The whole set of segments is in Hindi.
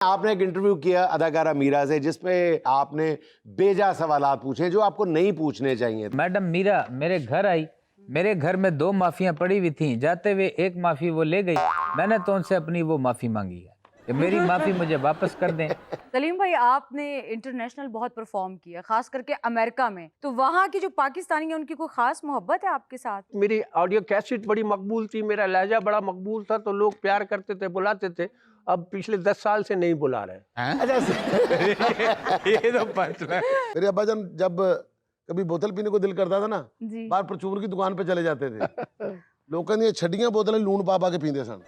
आपने एक इंटरव्यू किया अदाकारा मीरा से जिसपे आपने बेजा सवालात पूछे जो आपको नहीं पूछने चाहिए। मैडम मीरा मेरे घर आई, मेरे घर में 2 माफियां पड़ी हुई थी, जाते हुए एक माफी वो ले गई। मैंने तो उनसे अपनी वो माफी मांगी है कि मेरी माफी मुझे वापस कर दें। सलीम भाई, आपने इंटरनेशनल बहुत परफॉर्म किया, खास करके अमेरिका में, तो वहाँ की जो पाकिस्तानी है उनकी कोई खास मोहब्बत है आपके साथ? मेरी ऑडियो कैसेट बड़ी मकबूल थी, मेरा लहजा बड़ा मकबूल था, तो लोग प्यार करते थे, बुलाते थे। अब पिछले 10 साल से नहीं बुला रहे। ये तो मेरे अब्बाजान जब कभी बोतल पीने को दिल करता था ना, जी। बाहर परचून की दुकान पे चले जाते थे। लोग कहते छड़ियां बोतलें लून पा पा के पींदे सन।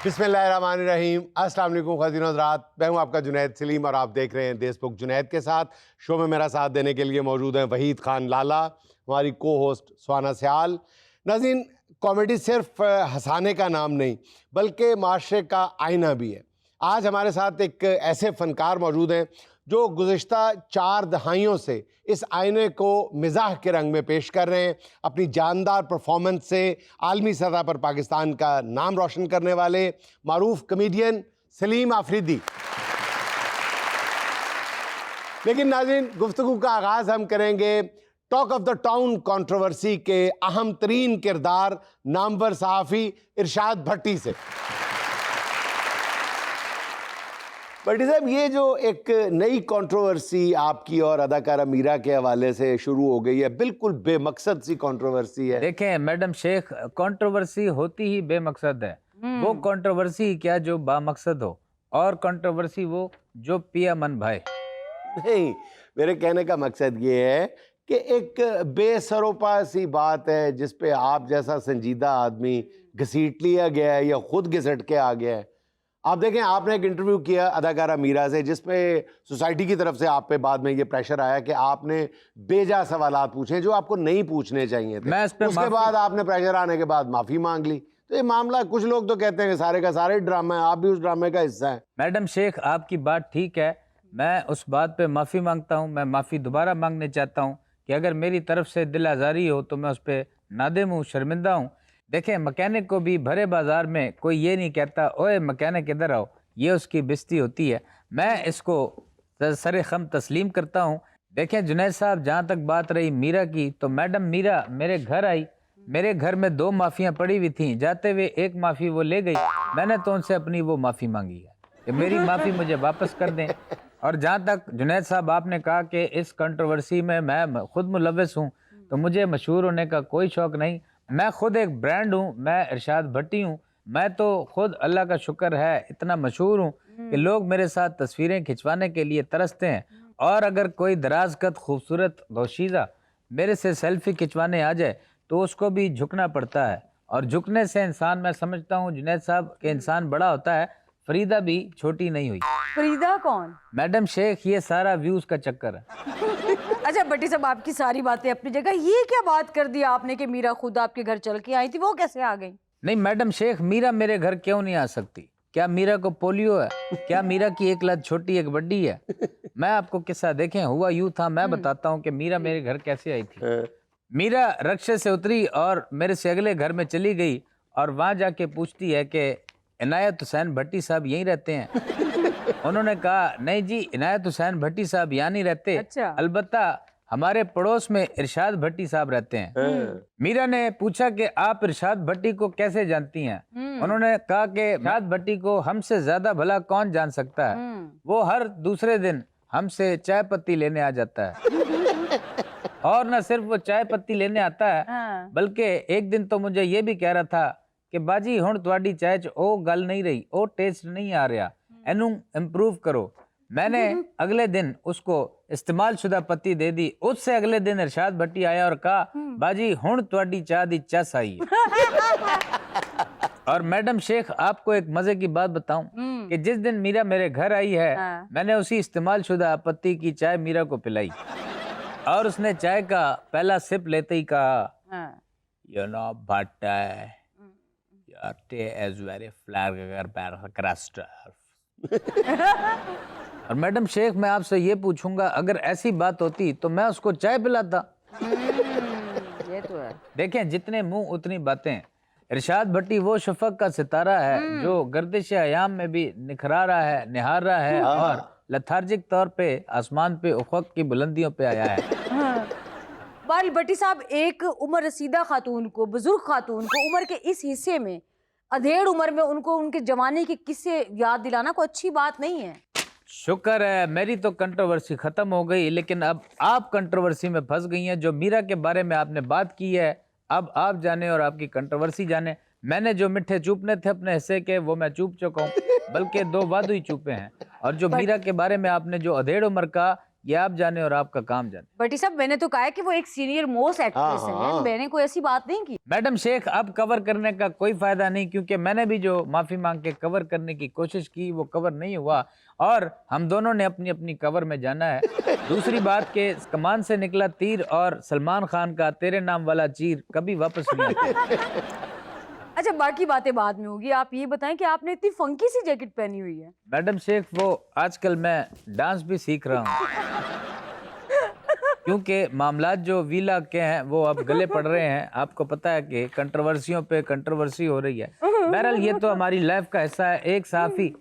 बिस्मिल्लाहिर्रहमानिर्रहीम, अस्सलाम वालेकुम ख़वातीन और हज़रात, मैं हूं आपका जुनैद सलीम और आप देख रहे हैं देशबुक जुनैद के साथ। शो में मेरा साथ देने के लिए मौजूद हैं वहीद खान लाला, हमारी को होस्ट स्वाना सयाल। नाज़रीन, कॉमेडी सिर्फ हंसाने का नाम नहीं बल्कि माशरे का आईना भी है। आज हमारे साथ एक ऐसे फ़नकार मौजूद हैं जो गुज़िश्ता 4 दहाइयों से इस आईने को मिज़ाह के रंग में पेश कर रहे हैं। अपनी जानदार परफॉर्मेंस से आलमी सतह पर पाकिस्तान का नाम रोशन करने वाले मारूफ कमेडियन सलीम आफरीदी। लेकिन नाज़रीन, गुफ्तगू का आगाज़ हम करेंगे talk of the town controversy के अहम तरीन किरदार नामवर सहाफ़ी इरशाद भट्टी से। भट्टी साहब, ये जो एक नई कंट्रोवर्सी आपकी और अदाकारा मीरा के हवाले से शुरू हो गई है, बिल्कुल बेमकसद सी कंट्रोवर्सी है। देखें मैडम शेख, कंट्रोवर्सी होती ही बेमकसद है। वो कंट्रोवर्सी क्या जो बामकसद हो, और कंट्रोवर्सी वो जो पिया मन भाई। नहीं, मेरे कहने का मकसद ये है कि एक बेसरोपा सी बात है जिस पे आप जैसा संजीदा आदमी घसीट लिया गया है या खुद घिसट के आ गया है। आप देखें, आपने एक इंटरव्यू किया अदाकारा मीरा से जिसपे सोसाइटी की तरफ से आप पे बाद में ये प्रेशर आया कि आपने बेजा सवालात पूछे जो आपको नहीं पूछने चाहिए थे। उसके बाद आपने प्रेशर आने के बाद माफ़ी मांग ली। तो ये मामला, कुछ लोग तो कहते हैं कि सारे का सारे ड्रामा है, आप भी उस ड्रामे का हिस्सा हैं। मैडम शेख, आपकी बात ठीक है, मैं उस बात पे माफ़ी मांगता हूँ। मैं माफ़ी दोबारा मांगने चाहता हूँ कि अगर मेरी तरफ से दिल आज़ारी हो तो मैं उस पर नादिम हूँ, शर्मिंदा हूँ। देखें, मैकेनिक को भी भरे बाज़ार में कोई ये नहीं कहता ओए मैकेनिक इधर आओ, ये उसकी बेइज्जती होती है। मैं इसको सरे खम तस्लीम करता हूँ। देखें जुनैद साहब, जहाँ तक बात रही मीरा की, तो मैडम मीरा मेरे घर आई, मेरे घर में 2 माफियाँ पड़ी हुई थी, जाते हुए एक माफ़ी वो ले गई। मैंने तो उनसे अपनी वो माफ़ी मांगी है कि मेरी माफ़ी मुझे वापस कर दें। और जहाँ तक जुनैद साहब आपने कहा कि इस कंट्रोवर्सी में मैं खुद मुलव्वस हूँ, तो मुझे मशहूर होने का कोई शौक़ नहीं। मैं खुद एक ब्रांड हूँ, मैं इरशाद भट्टी हूँ। मैं तो खुद अल्लाह का शुक्र है इतना मशहूर हूँ कि लोग मेरे साथ तस्वीरें खिंचवाने के लिए तरसते हैं। और अगर कोई दराज कद खूबसूरत दोशीज़ा मेरे से सेल्फी खिंचवाने आ जाए तो उसको भी झुकना पड़ता है। और झुकने से इंसान, मैं समझता हूँ जुनैद साहब, के इंसान बड़ा होता है। फरीदा भी छोटी नहीं हुई। फरीदा कौन? मैडम शेख, ये सारा व्यूज का चक्कर है। अच्छा भट्टी साहब, आपकी सारी बातें अपनी जगह, ये क्या बात कर दी आपने कि मीरा खुद आपके घर चल के आई थी, वो कैसे आ गई? नहीं मैडम शेख, मीरा मेरे घर क्यों नहीं आ सकती? क्या मीरा को पोलियो है? क्या मीरा की एक लत छोटी एक बड्डी है? मैं आपको किस्सा, देखें हुआ यूं था, मैं बताता हूँ कि मीरा मेरे घर कैसे आई थी। मीरा रक्शे से उतरी और मेरे से अगले घर में चली गई और वहाँ जाके पूछती है कि इनायत हुसैन भट्टी साहब यहीं रहते हैं? उन्होंने कहा नहीं जी, इनायत हुसैन भट्टी साहब यहाँ नहीं रहते। अच्छा। अलबत्ता हमारे पड़ोस में इरशाद भट्टी साहब रहते हैं। मीरा ने पूछा कि आप इरशाद भट्टी को कैसे जानती हैं? उन्होंने कहा कि इरशाद भट्टी को हमसे ज्यादा भला कौन जान सकता है, वो हर दूसरे दिन हमसे चाय पत्ती लेने आ जाता है। और न सिर्फ वो चाय पत्ती लेने आता है, बल्कि एक दिन तो मुझे ये भी कह रहा था कि बाजी हुण तुहाडी चाय च ओ गल नहीं रही, ओ टेस्ट नहीं आ रहा, एनू इम्प्रूव करो। मैंने अगले दिन उसको इस्तेमाल शुदा पत्ती दे दी। उससे अगले दिन इरशाद भट्टी आया और कहा बाजी हुण तुहाडी चाह दी चस आई है। और मैडम शेख, आपको एक मजे की बात बताऊं कि जिस दिन मीरा मेरे घर आई है, मैंने उसी इस्तेमाल शुदा पत्ती की चाय मीरा को पिलाई और उसने चाय का पहला सिप लेते ही कहा, यू नो भट्टा your tea is very flavorful crust। और मैडम शेख, मैं आपसे ये पूछूंगा, अगर ऐसी बात होती तो मैं उसको चाय पिलाता। ये तो है। देखें, जितने मुंह उतनी बातें। इरशाद भट्टी वो शफक का सितारा है जो गर्दिश अयाम में भी निखरा रहा है, निहार रहा है और लथार्जिक तौर पे आसमान पे उफ़क़ की बुलंदियों पे आया है। बाल भट्टी साहब, एक उम्र रसीदा खातून को, बुजुर्ग खातून को उम्र के इस हिस्से में, अधेड़ उम्र में उनको उनके जमाने के किस्से याद दिलाना कोई अच्छी बात नहीं है। शुक्र है मेरी तो कंट्रोवर्सी ख़त्म हो गई, लेकिन अब आप कंट्रोवर्सी में फंस गई हैं। जो मीरा के बारे में आपने बात की है, अब आप जाने और आपकी कंट्रोवर्सी जाने। मैंने जो मिठे चूपने थे अपने हिस्से के, वो मैं चूप चुका हूँ, बल्कि 2 वादू ही चूपे हैं। और जो मीरा के बारे में आपने जो अधेड़ उम्र का, ये आप जाने और आपका काम जाने। भट्टी साहब, मैंने तो कहा है कि वो एक सीनियर मोस्ट एक्ट्रेस है, मैंने कोई ऐसी बात नहीं की। मैडम शेख, अब कवर करने का कोई फायदा नहीं, क्योंकि मैंने भी जो माफी मांग के कवर करने की कोशिश की वो कवर नहीं हुआ और हम दोनों ने अपनी अपनी कवर में जाना है। दूसरी बात के कमान से निकला तीर और सलमान खान का तेरे नाम वाला चीर कभी वापस नहीं आता। अच्छा, बाकी बातें बाद में होगी। आप ये बताएं कि आपने इतनी फंकी सी जैकेट पहनी हुई है। मैडम शेख, वो आजकल मैं डांस भी सीख रहा हूँ, क्योंकि मामलात जो वीला के हैं वो अब गले पड़ रहे हैं। आपको पता है कि कंट्रोवर्सियों पे कंट्रोवर्सी हो रही है। बहरहाल ये तो हमारी लाइफ का हिस्सा है। एक सहाफ़ी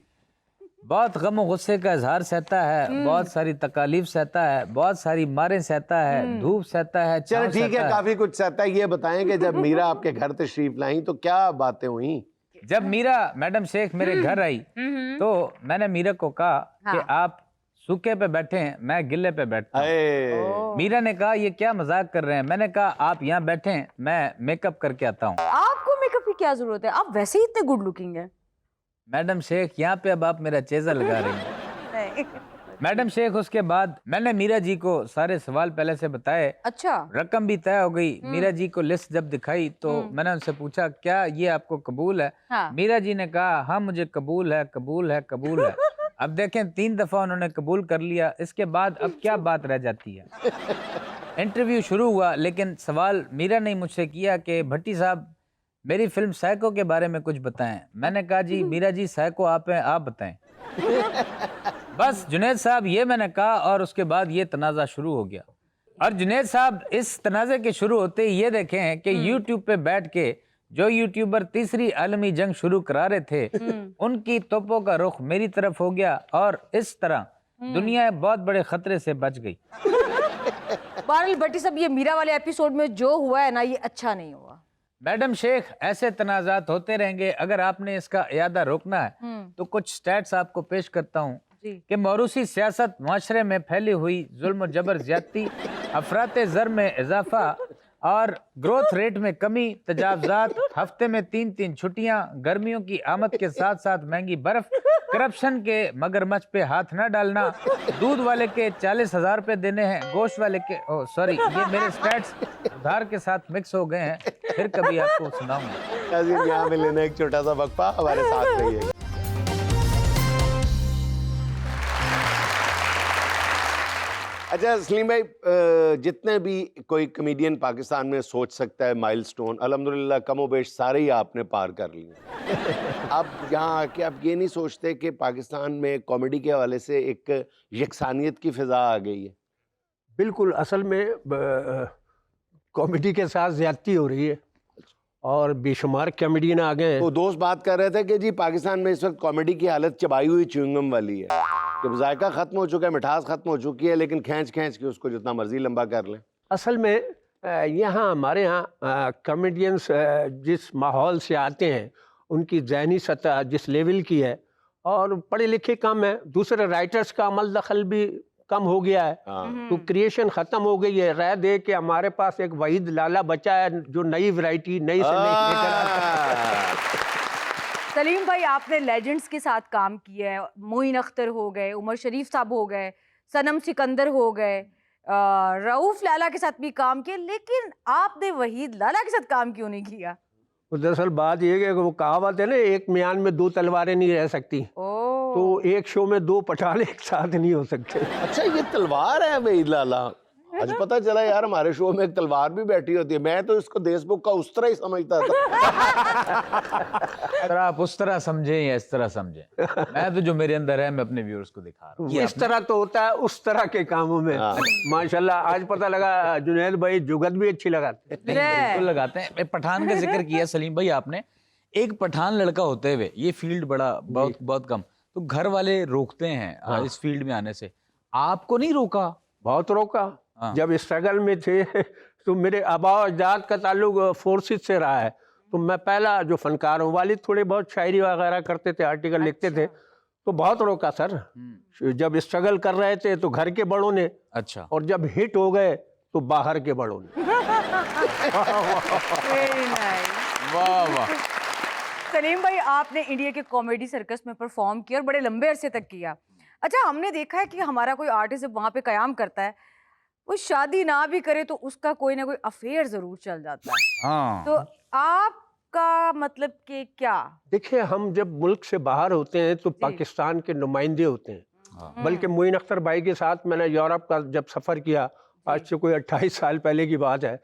बहुत गम और गुस्से का इजहार सहता है, बहुत सारी तकालीफ सहता है, बहुत सारी मारें सहता है, धूप सहता है। चलो ठीक है, काफी कुछ सहता है। ये बताएं कि जब मीरा आपके घर तशरीफ लाई तो क्या बातें हुई? जब मीरा मैडम शेख मेरे घर आई तो मैंने मीरा को कहा कि आप सूखे पे बैठे हैं, मैं गिल्ले पे बैठता हूं। मीरा ने कहा ये क्या मजाक कर रहे हैं। मैंने कहा आप यहाँ बैठे हैं, मैं मेकअप करके आता हूँ। आपको मेकअप की क्या जरूरत है, आप वैसे ही इतने गुड लुकिंग है। मैडम शेख, यहाँ पे अब आप मेरा चेज़ा लगा रही हैं। मैडम शेख, उसके बाद मैंने मीरा जी को सारे सवाल पहले से बताए। अच्छा, रकम भी तय हो गई। मीरा जी को लिस्ट जब दिखाई तो मैंने उनसे पूछा क्या ये आपको कबूल है? हाँ। मीरा जी ने कहा हाँ मुझे कबूल है, कबूल है, कबूल है। अब देखें 3 दफा उन्होंने कबूल कर लिया, इसके बाद अब क्या बात रह जाती है। इंटरव्यू शुरू हुआ, लेकिन सवाल मीरा ने मुझसे किया कि भट्टी साहब मेरी फिल्म साइको के बारे में कुछ बताएं। मैंने कहा जी मीरा जी साइको आप हैं, आप बताएं। बस जुनैद साहब ये मैंने कहा और उसके बाद ये तनाज़ा शुरू हो गया। और जुनैद साहब इस तनाज़े के शुरू होते ही ये देखें कि यूट्यूब पे बैठ के जो यूट्यूबर तीसरी आलमी जंग शुरू करा रहे थे उनकी तोपों का रुख मेरी तरफ हो गया और इस तरह दुनिया बहुत बड़े खतरे से बच गई। बहरहाल भट्टी साहब, ये मीरा वाले एपिसोड में जो हुआ है ना, ये अच्छा नहीं हुआ। मैडम शेख, ऐसे तनाज़ात होते रहेंगे। अगर आपने इसका इयादा रोकना है तो कुछ स्टैट्स आपको पेश करता हूँ कि मौरूसी सियासत माशरे में फैली हुई जुल्म और जबर ज्यादती, अफराते ज़र में इजाफा और ग्रोथ रेट में कमी, तजावजात, हफ्ते में 3-3 छुट्टियां, गर्मियों की आमद के साथ साथ महंगी बर्फ, करप्शन के मगरमच्छ पे हाथ न डालना, दूध वाले के 40,000 रुपये देने हैं, गोश्त वाले के सॉरी ये मेरे स्टैट्स उधार के साथ मिक्स हो गए हैं, फिर कभी आपको सुनाऊंगा। यहाँ पे लेना एक छोटा सा वक्फा, हमारे साथ रहिए। अच्छा सलीम भाई, जितने भी कोई कमेडियन पाकिस्तान में सोच सकता है माइलस्टोन, अल्हम्दुलिल्लाह कमोबेश सारे ही आपने पार कर लिए। अब यहाँ आके आप ये नहीं सोचते कि पाकिस्तान में कॉमेडी के हवाले से एक यकसानियत की फिजा आ गई है? बिल्कुल, असल में कॉमेडी के साथ ज्यादती हो रही है और बेशुमार कॉमेडियन आ गए हैं। तो दोस्त बात कर रहे थे कि जी पाकिस्तान में इस वक्त कॉमेडी की हालत चबाई हुई च्युइंगम वाली है, कि जायका खत्म हो चुका है, मिठास खत्म हो चुकी है, लेकिन खींच खींच के उसको जितना मर्जी लंबा कर लें। असल में यहाँ हमारे यहाँ कॉमेडियंस जिस माहौल से आते हैं, उनकी ज़हनी सतह जिस लेवल की है और पढ़े लिखे कम है, दूसरे राइटर्स का अमल दखल भी कम हो गया है, तो क्रिएशन ख़त्म हो गई है। रह दे कि हमारे पास एक वहीद लाला बचा है जो नई वैरायटी नई से नई लेकर आता है। सलीम भाई, आपने लेजेंड्स के साथ काम किया है, मोइन अख्तर हो गए, उमर शरीफ साहब हो गए, सनम सिकंदर हो गए, रऊफ लाला के साथ भी काम किया, लेकिन आपने वहीद लाला के साथ काम क्यों नहीं किया? दरअसल बात यह है कि वो कहावत है ना, एक म्यान में 2 तलवारें नहीं रह सकती, तो एक शो में 2 पठान एक साथ नहीं हो सकते। अच्छा, ये तलवार है वहीद लाला? आज पता चला यार हमारे शो में एक तलवार भी बैठी होती है। मैं तो इसको देशमुख का उस तरह ही समझता था। अगर आप उस तरह समझें या इस तरह समझें, मैं तो जो मेरे अंदर है मैं अपने व्यूअर्स को दिखा रहा हूँ। इस तरह तो होता है उस तरह के कामों में। माशाल्लाह आज पता लगा जुनैद भाई जुगत भी अच्छी लगाते हैं। नहीं, बिल्कुल लगाते हैं। एक पठान का जिक्र किया सलीम भाई आपने, एक पठान लड़का होते हुए ये फील्ड बड़ा बहुत बहुत कम, तो घर वाले रोकते हैं इस फील्ड में आने से, आपको नहीं रोका? बहुत रोका। हाँ। जब स्ट्रगल में थे तो मेरे आबा अजदाद का ताल्लुक फोर्सेस से रहा है, तो मैं पहला जो फनकार हूँ। वालिद थोड़े बहुत शायरी वगैरह करते थे, आर्टिकल लिखते थे, तो बहुत रोका सर। जब स्ट्रगल कर रहे थे तो घर के बड़ों ने, अच्छा, और जब हिट हो गए तो बाहर के बड़ों ने। Very nice. वाह वाह। सलीम भाई, आपने इंडिया के कॉमेडी सर्कस में परफॉर्म किया और बड़े लंबे अरसे तक किया। अच्छा, हमने देखा है कि हमारा कोई आर्टिस्ट जब वहाँ पे कयाम करता है, वो शादी ना भी करे तो उसका कोई ना कोई अफेयर जरूर चल जाता है। हाँ, तो आपका मतलब कि क्या? देखिए, हम जब मुल्क से बाहर होते हैं तो पाकिस्तान के नुमाइंदे होते हैं। बल्कि मोइन अख्तर भाई के साथ मैंने यूरोप का जब सफ़र किया, आज से कोई 28 साल पहले की बात है,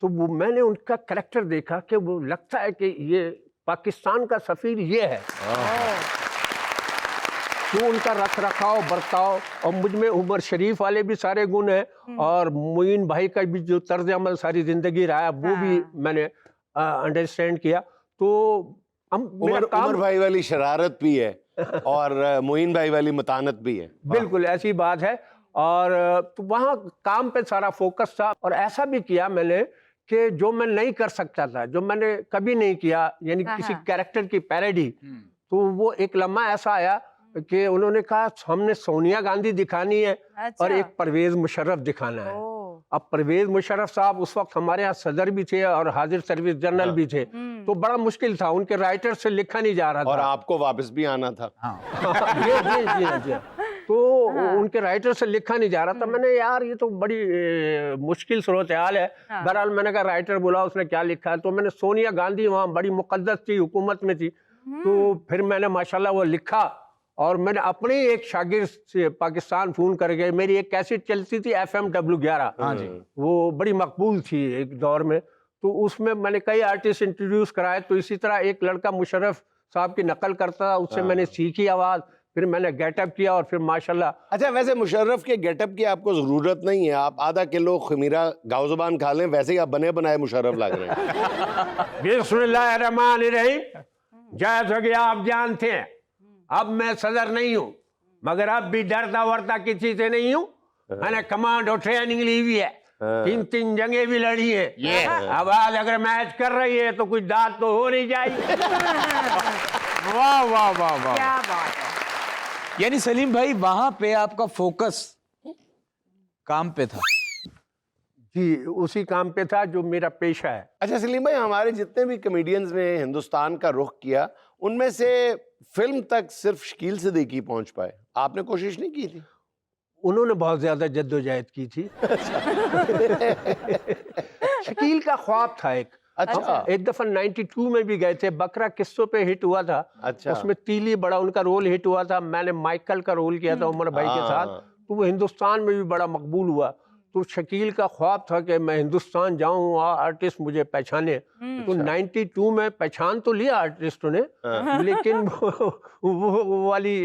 तो वो मैंने उनका कैरेक्टर देखा कि वो लगता है कि ये पाकिस्तान का सफ़ीर ये है। तो उनका रख रखाव, बर्ताव, और मुझ में उमर शरीफ वाले भी सारे गुण हैं, और मोइन भाई का भी जो तर्ज अमल सारी ज़िंदगी रहा है वो भी मैंने अंडरस्टैंड किया। तो उमर भाई वाली शरारत भी है और मोइन भाई वाली मतानत भी है। बिल्कुल ऐसी बात है। और तो वहाँ काम पे सारा फोकस था, और ऐसा भी किया मैंने कि जो मैं नहीं कर सकता था, जो मैंने कभी नहीं किया, यानी किसी कैरेक्टर की पैरोडी, तो वो एक लम्हा ऐसा आया कि उन्होंने कहा हमने सोनिया गांधी दिखानी है और एक परवेज मुशर्रफ दिखाना है। अब परवेज मुशर्रफ साहब उस वक्त हमारे यहाँ सदर भी थे और हाजिर सर्विस जनरल भी थे, तो बड़ा मुश्किल था, उनके राइटर से लिखा नहीं जा रहा था, और आपको वापस भी आना था। जी। तो उनके राइटर से लिखा नहीं जा रहा था। मैंने यार ये तो बड़ी मुश्किल सूरत हाल है। बहरहाल मैंने कहा राइटर बुला, उसने क्या लिखा है, तो मैंने सोनिया गांधी वहाँ बड़ी मुकद्दस थी, हुकूमत में थी, तो फिर मैंने माशाल्लाह वो लिखा। और मैंने अपने एक शागिर्द से पाकिस्तान फ़ोन करके, मेरी एक कैसेट चलती थी FMW 11, हाँ जी, वो बड़ी मकबूल थी एक दौर में, तो उसमें मैंने कई आर्टिस्ट इंट्रोड्यूस कराए। तो इसी तरह एक लड़का मुशर्रफ साहब की नकल करता था, उससे मैंने सीखी आवाज़, फिर मैंने गेटअप किया और फिर माशाल्लाह। अच्छा, वैसे मुशर्रफ के गेटअप की आपको जरूरत नहीं है, आप आधा किलो खमीरा गाओ ज़बान खा लें, वैसे ही आप बने बनाए मुशर्रफ लग रहे हैं। बिस्मिल्लाहिर्रहमानिर्रहीम। जैसा कि आप जानते हैं, अब मैं सदर नहीं हूँ, मगर अब भी डरता वरता किसी से नहीं हूँ। मैंने कमांडो ट्रेनिंग ली हुई है, 3 जंगें भी लड़ी है। अब आज अगर मैच कर रही है तो कुछ दांत तो हो नहीं जाएगी। वाह वाह वाह वाह। क्या बात है। यानी सलीम भाई वहां पे आपका फोकस काम पे था? जी, उसी काम पे था जो मेरा पेशा है। अच्छा सलीम भाई, हमारे जितने भी कमेडियंस ने हिंदुस्तान का रुख किया, उनमें से फिल्म तक सिर्फ शकील सिद्दीकी पहुंच पाए, आपने कोशिश नहीं की थी? उन्होंने बहुत ज्यादा जद्दोजहद की थी। शकील का ख्वाब था एक। अच्छा। एक दफा 92 में भी गए थे, बकरा किस्सों पे हिट हुआ था। अच्छा। उसमें तीली बड़ा उनका रोल हिट हुआ था, मैंने माइकल का रोल किया था उमर भाई के साथ, तो वो हिंदुस्तान में भी बड़ा मकबूल हुआ। तो शकील का ख्वाब था कि मैं हिंदुस्तान जाऊं, आर्टिस्ट मुझे पहचाने। तो 92 में पहचान तो लिया आर्टिस्टों ने, लेकिन वो वाली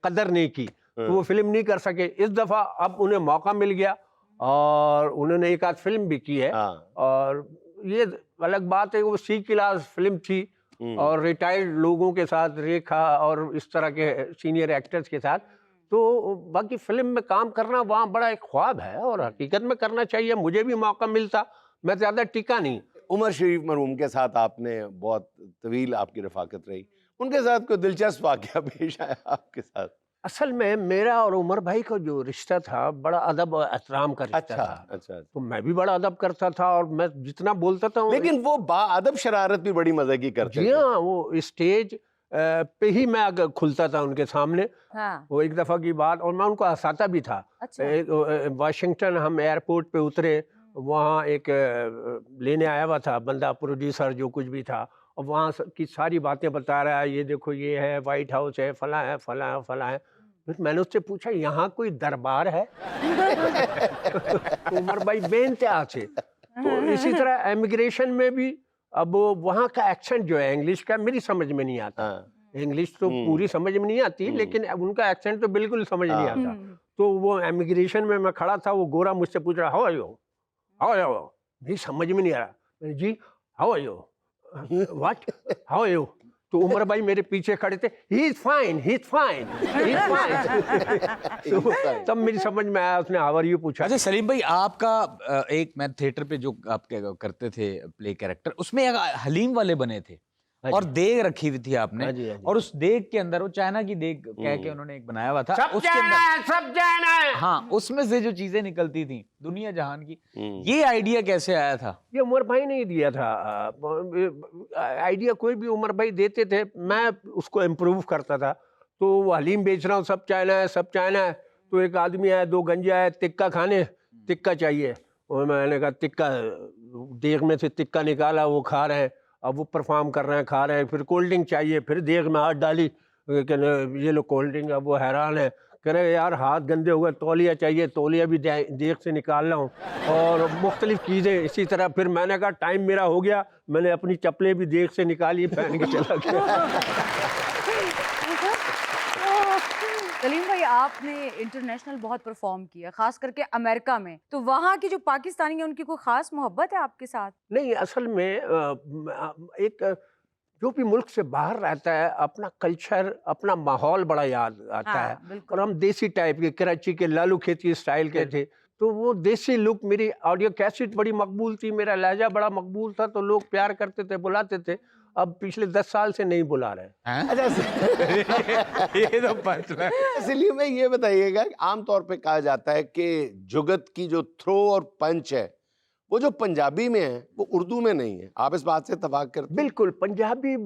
कदर नहीं की, तो वो फिल्म नहीं कर सके। इस दफा अब उन्हें मौका मिल गया और उन्होंने एक आध फिल्म भी की है। और ये अलग बात है, वो सी क्लास फिल्म थी और रिटायर्ड लोगों के साथ, रेखा और इस तरह के सीनियर एक्टर्स के साथ। तो बाकी फिल्म में काम करना वहाँ बड़ा एक ख्वाब है और हकीकत में करना चाहिए। मुझे भी मौका मिलता, मैं ज़्यादा टिका नहीं। उमर शरीफ मरहूम के साथ आपने बहुत तवील आपकी रफाकत रही, उनके साथ कोई दिलचस्प वाक़या पेश आया आपके साथ? असल में मेरा और उमर भाई का जो रिश्ता था, बड़ा अदब और एहतराम का रिश्ता था। अच्छा। तो मैं भी बड़ा अदब करता था और मैं जितना बोलता था, लेकिन वो बाअदब शरारत भी बड़ी मजे की करते जी थे। हाँ, वो स्टेज पे ही मैं अगर खुलता था उनके सामने। हाँ। वो एक दफ़ा की बात, और मैं उनको हंसाता भी था। अच्छा। वाशिंगटन हम एयरपोर्ट पे उतरे, वहाँ एक लेने आया हुआ था बंदा, प्रोड्यूसर जो कुछ भी था, और वहाँ की सारी बातें बता रहा है, ये देखो ये है, वाइट हाउस है, फला है, फला है, फला है। फिर मैंने उससे पूछा यहाँ कोई दरबार है? तो उमर भाई बेनते से। तो इसी तरह इमिग्रेशन में भी अब वहाँ का एक्सेंट जो है इंग्लिश का मेरी समझ में नहीं आता। इंग्लिश तो पूरी समझ में नहीं आती, लेकिन उनका एक्सेंट तो बिल्कुल समझ नहीं आता। तो वो इमिग्रेशन में मैं खड़ा था, वो गोरा मुझसे पूछ रहा how are you, how are you, मुझे समझ में नहीं आ रहा। मैंने जी how are you, what, how are you? तो उमर भाई मेरे पीछे खड़े थे, he is fine, he is fine, he is fine. तब मेरी समझ में आया, उसने हाउ आर यू पूछा। अच्छा सलीम भाई, आपका एक मैं थिएटर पे जो आप करते थे प्ले कैरेक्टर, उसमें एक हलीम वाले बने थे और देग रखी हुई थी आपने। हाँ जी, हाँ जी। और उस देग के अंदर वो चाइना की देग कह के उन्होंने एक बनाया हुआ था, सब उसके जाना अंदर है, सब जाना है। हाँ उसमें से जो चीजें निकलती थी दुनिया जहान की, ये आइडिया कैसे आया था? ये उमर भाई ने ही दिया था आइडिया। कोई भी उमर भाई देते थे, मैं उसको इम्प्रूव करता था। तो वो हलीम बेच रहा हूँ, सब चाइना है, सब चाइना है। तो एक आदमी आया, 2 गंजे आए टिक्का खाने, टिक्का चाहिए। और मैंने कहा टिक्का, देग में से टिक्का निकाला, वो खा रहे हैं। अब वो परफॉर्म कर रहे हैं, खा रहे हैं। फिर कोल्ड ड्रिंक चाहिए, फिर देग में हाथ डाली, कहने ये लो कोल्ड ड्रिंक। अब वो हैरान है, कह रहे यार हाथ गंदे हो गए, तौलिया चाहिए, तौलिया भी देग से निकाल रहा हूँ, और मुख्तलिफ चीज़ें इसी तरह। फिर मैंने कहा टाइम मेरा हो गया, मैंने अपनी चप्पलें भी देग से निकाली, पहन के चला गया। सलीम भाई, आपने इंटरनेशनल बहुत परफॉर्म किया, खास करके अमेरिका में, तो वहाँ की जो पाकिस्तानी है उनकी कोई खास मोहब्बत है आपके साथ? नहीं, असल में एक जो भी मुल्क से बाहर रहता है, अपना कल्चर, अपना माहौल बड़ा याद आता है। बिल्कुल। और हम देसी टाइप के, कराची के लालू खेती स्टाइल के थे, तो वो देसी लुक, मेरी ऑडियो कैसेट बड़ी मकबूल थी, मेरा लहजा बड़ा मकबूल था, तो लोग प्यार करते थे, बुलाते थे। अब पिछले 10 साल से नहीं बुला रहे। अच्छा ये तो पंच है। इसलिए मैं ये बताइएगा कि आमतौर पे कहा जाता है कि जुगत की जो थ्रो और पंच है वो जो पंजाबी में है वो उर्दू में नहीं है। आप इस बात से इत्तेफाक करते हैं? बिल्कुल, पंजाबी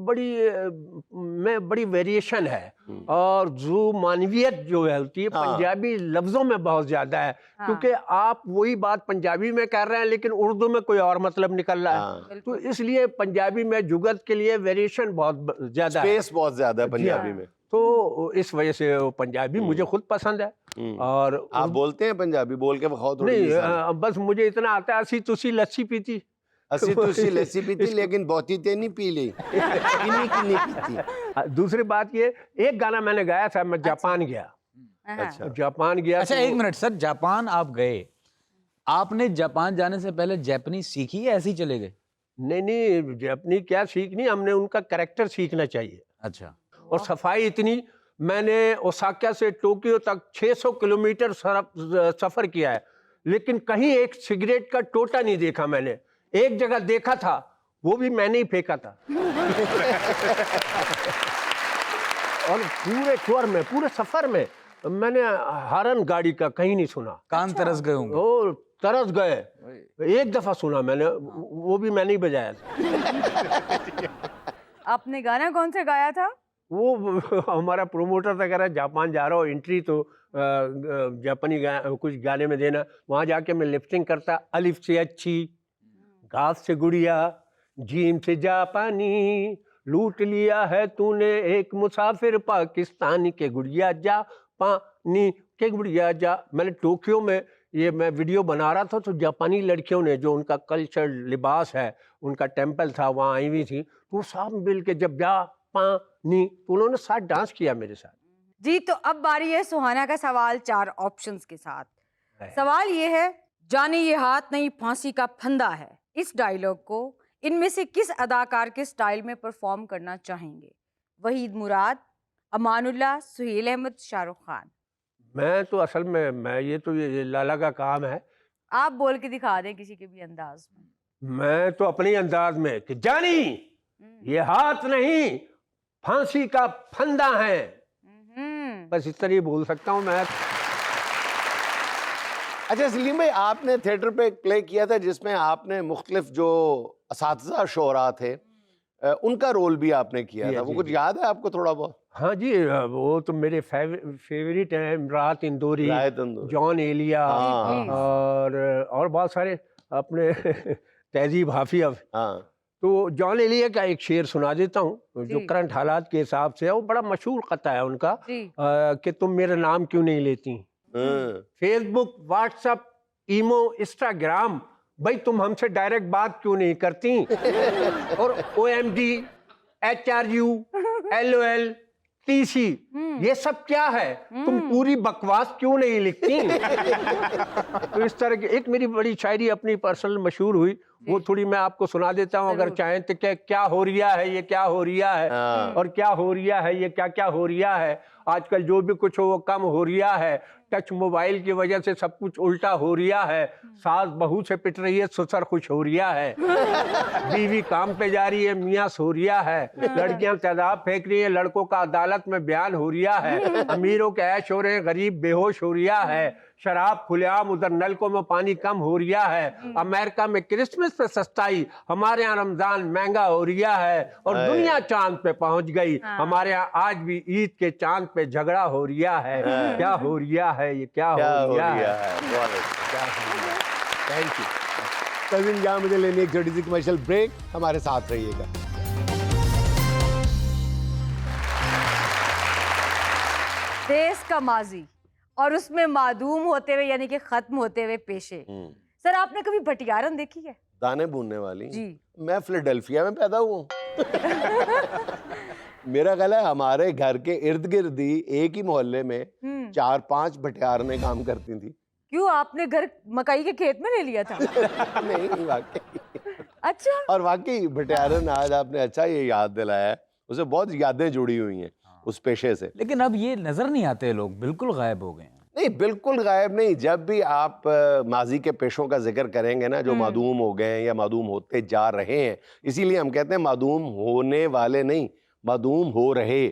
में बड़ी वेरिएशन है, और जो मानवियत जो है होती है पंजाबी लफ्जों में बहुत ज्यादा है। क्योंकि आप वही बात पंजाबी में कर रहे हैं, लेकिन उर्दू में कोई और मतलब निकल रहा है। तो इसलिए पंजाबी में जुगत के लिए वेरिएशन बहुत ज्यादा है, स्पेस बहुत ज्यादा है पंजाबी में। तो इस वजह से वो पंजाबी मुझे खुद पसंद है। और आप बोलते हैं पंजाबी? बोल के बहुत थोड़ी सी साल। नहीं, बस मुझे इतना आता है, असी तुसी लस्सी पीती, अस्सी तुसी लस्सी पीती, लेकिन बहुती ते नहीं पी ली, किन्नी किन्नी पीती। दूसरी बात ये, एक गाना मैंने गाया था, मैं जापान गया। अच्छा, जापान गया। अच्छा तो एक मिनट सर, जापान आप गए, आपने जापान जाने से पहले जापानी सीखी या ऐसे ही चले गए? नहीं, जापानी क्या सीखनी, हमने उनका कैरेक्टर सीखना चाहिए। अच्छा। और सफाई इतनी, मैंने ओसाका से टोक्यो तक 600 किलोमीटर सफर किया है, लेकिन कहीं एक सिगरेट का टोटा नहीं देखा मैंने। एक जगह देखा था, वो भी मैंने ही फेंका था। और पूरे टूर में, पूरे सफर में मैंने हॉर्न गाड़ी का कहीं नहीं सुना। कान तरस गए होंगे। ओ तरस गए। एक दफा सुना मैंने, वो भी मैंने ही बजाया था। आपने गाना कौन सा गाया था? वो हमारा प्रोमोटर था, कह रहा जापान जा रहा हो, एंट्री तो जापानी कुछ गाने में देना। वहाँ जाके मैं लिपसिंग करता, अलिफ से अच्छी, घास से गुड़िया, जीम से जापानी, लूट लिया है तूने एक मुसाफिर पाकिस्तानी के गुड़िया जापानी के गुड़िया जा। मैंने टोक्यो में ये मैं वीडियो बना रहा था, तो जापानी लड़कियों ने, जो उनका कल्चर लिबास है, उनका टेम्पल था, वहाँ आई हुई थी, तो सब मिल के जब जापानी, तो उन्होंने साथ डांस किया मेरे साथ। जी, तो अब बारी है सुहाना का सवाल 4 ऑप्शंस के साथ। सवाल ये है, जाने ये हाथ नहीं फांसी का फंदा है, इस डायलॉग को इनमें से किस अदाकार के स्टाइल में परफॉर्म करना चाहेंगे? वहीद मुराद, अमानुल्लाह, सुहेल अहमद, शाहरुख खान? मैं तो असल में ये लाला का काम है। आप बोल के दिखा दें किसी के भी अंदाज में। मैं तो अपने अंदाज में कि जानी ये हाथ नहीं फांसी का फंदा है, बस इस तरह ही बोल सकता हूँ मैं। अच्छा सलीम भाई, आपने थिएटर पे एक प्ले किया था जिसमें आपने मुख्तलिफ जो असातिज़ा शोरा थे उनका रोल भी आपने किया था, वो कुछ याद है आपको थोड़ा बहुत? हाँ जी, वो तो मेरे फेवरेट हैं, राहत इंदौरी, जॉन एलिया, और बहुत सारे अपने तहजीब हाफिज। हाँ। तो जॉन एलिया का एक शेर सुना देता हूँ जो जी। करंट हालात के हिसाब से है, वो बड़ा मशहूर कथा है उनका, जी। कि तुम मेरा नाम क्यों नहीं लेती। हाँ, फेसबुक, व्हाट्सएप, ईमो, इंस्टाग्राम, भाई तुम हमसे डायरेक्ट बात क्यों नहीं करती। और OMG, HRU, LOL, TC, ये सब क्या है, तुम पूरी बकवास क्यों नहीं लिखती। तो इस तरह की एक मेरी बड़ी शायरी अपनी पर्सनल मशहूर हुई, वो थोड़ी मैं आपको सुना देता हूँ अगर चाहें तो। क्या हो रिया है, ये क्या हो रिया है, और क्या हो रिया है, ये क्या क्या हो रिया है। आजकल जो भी कुछ हो वो कम हो रिया है, टच मोबाइल की वजह से सब कुछ उल्टा हो रिया है। सास बहू से पिट रही है, ससुर खुश हो रिया है। बीवी काम पे जा रही है, मियाँ सो रिया है। लड़कियां तेजाब फेंक रही है, लड़कों का अदालत में बयान हो रिया है। अमीरों के ऐश हो रहे हैं, गरीब बेहोश हो रिया है। शराब खुलेआम, उधर नलकों में पानी कम हो रिया है। अमेरिका में क्रिसमस पे सस्ताई, हमारे यहाँ रमजान महंगा हो रिया है। और दुनिया चांद पे पहुंच गई, हमारे यहाँ आज भी ईद के चांद पे झगड़ा हो रिया है। क्या हो रिया है, ये क्या क्या हो हो रिया रिया है। है, बहुत अच्छा। Thank you. कजिन जहाँ मुझे लेनी एक छोटी सी कमर्शियल ब्रेक, हमारे साथ रहिएगा। देश का माजी और उसमें मादूम होते हुए यानी कि खत्म होते हुए पेशे। सर आपने कभी भटियारन देखी है? दाने भूनने वाली जी। मैं फिलाडेल्फिया में पैदा हुआ हूँ। मेरा ख्याल है हमारे घर के इर्द गिर्द ही एक ही मोहल्ले में 4-5 भटियारनें काम करती थी। क्यों, आपने घर मकई के खेत में ले लिया था? नहीं वाकई। अच्छा। और वाकई भटियारन, आज आपने अच्छा ये याद दिलाया है, उसे बहुत यादें जुड़ी हुई हैं उस पेशे से। लेकिन अब ये नजर नहीं आते लोग, बिल्कुल गायब हो गए हैं। नहीं, बिल्कुल गायब नहीं। जब भी आप माजी के पेशों का जिक्र करेंगे ना, जो मादूम हो गए हैं या मादूम होते जा रहे हैं, इसीलिए हम कहते हैं मादूम होने वाले नहीं, मादूम हो रहे।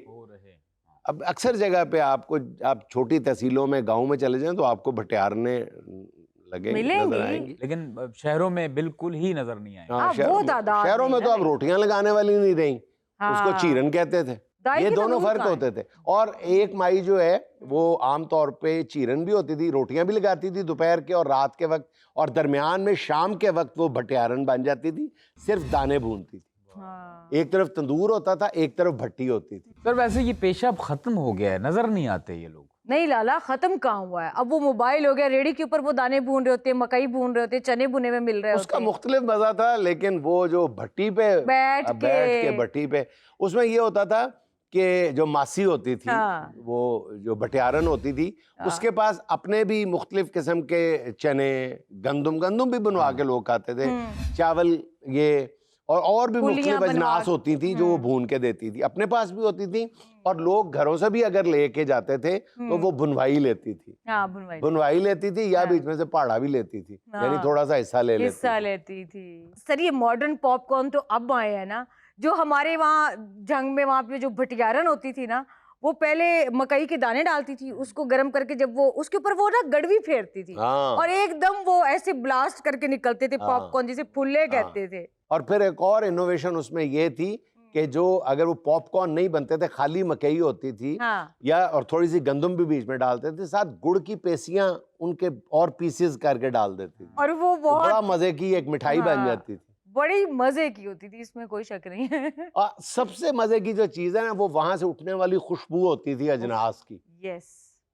अब अक्सर जगह पे आपको, आप छोटी तहसीलों में, गांव में चले जाएं तो आपको भटियारने लगेंगे, नजर आएंगी। लेकिन शहरों में बिल्कुल ही नजर नहीं आए। हाँ, शहरों वो में- तादाद शहरों में नहीं तो ना, आप रोटियां लगाने वाली नहीं रही, उसको हाँ। चीरन कहते थे। दाई ये की दोनों तंदूर फर्क कहाँ होते थे। और एक माई जो है वो आमतौर पे चीरन भी होती थी, रोटियां भी लगाती थी दोपहर के और रात के वक्त, और दरमियान में शाम के वक्त वो भटियारन बन जाती थी, सिर्फ दाने भूनती थी। हाँ। एक तरफ तंदूर होता था, एक तरफ भट्टी होती थी। सर वैसे ये पेशा अब खत्म हो गया है, नजर नहीं आते ये लोग। नहीं लाला, खत्म कहाँ हुआ है, अब वो मोबाइल हो गया, रेडी के ऊपर वो दाने भून रहे होते हैं, मकई भून रहे होते हैं, चने भुने में मिल रहे उसका होते हैं। मुख्तलिफ मजा था, लेकिन वो जो भट्टी पे बैठ के भट्टी पे, उसमें ये होता था कि जो मासी होती थी, हाँ। वो जो भटियारन होती थी, उसके पास अपने भी मुख्तलिफ किस्म के चने, गंदुम भी बनवा के लोग खाते थे, चावल, ये और भी पुलियां मुख्तलिफ बनवा अजनास होती थी जो वो भून के देती थी। अपने पास भी होती थी, और लोग घरों से भी अगर लेके जाते थे तो वो बुनवाई लेती थी। हाँ, बुनवाई बुनवाई लेती थी, या बीच में से पहाड़ा भी लेती थी, यानी हाँ। थोड़ा सा हिस्सा ले लेती हिस्सा थी। लेती थी। सर ये मॉडर्न पॉपकॉर्न तो अब आए हैं ना, जो हमारे वहाँ जंग में वहाँ पे जो भटियारन होती थी ना, वो पहले मकई के दाने डालती थी, उसको गर्म करके जब वो उसके ऊपर वो ना गड़वी फेरती थी, हाँ। और एकदम वो ऐसे ब्लास्ट करके निकलते थे, हाँ। पॉपकॉर्न जिसे फुल्ले कहते थे। और फिर एक और इनोवेशन उसमें ये थी कि जो अगर वो पॉपकॉर्न नहीं बनते थे, खाली मकई होती थी, हाँ। या और थोड़ी सी गंदम भी बीच में डालते थे, साथ गुड़ की पेसियां उनके और पीसेस करके डाल देती थी, और वो तो बहुत बड़ा मजे की एक मिठाई बन हाँ। जाती थी। बड़ी मजे की होती थी, इसमें कोई शक नहीं है। और सबसे मजे की जो चीज है ना, वो वहां से उठने वाली खुशबू होती थी अजनास की। यस।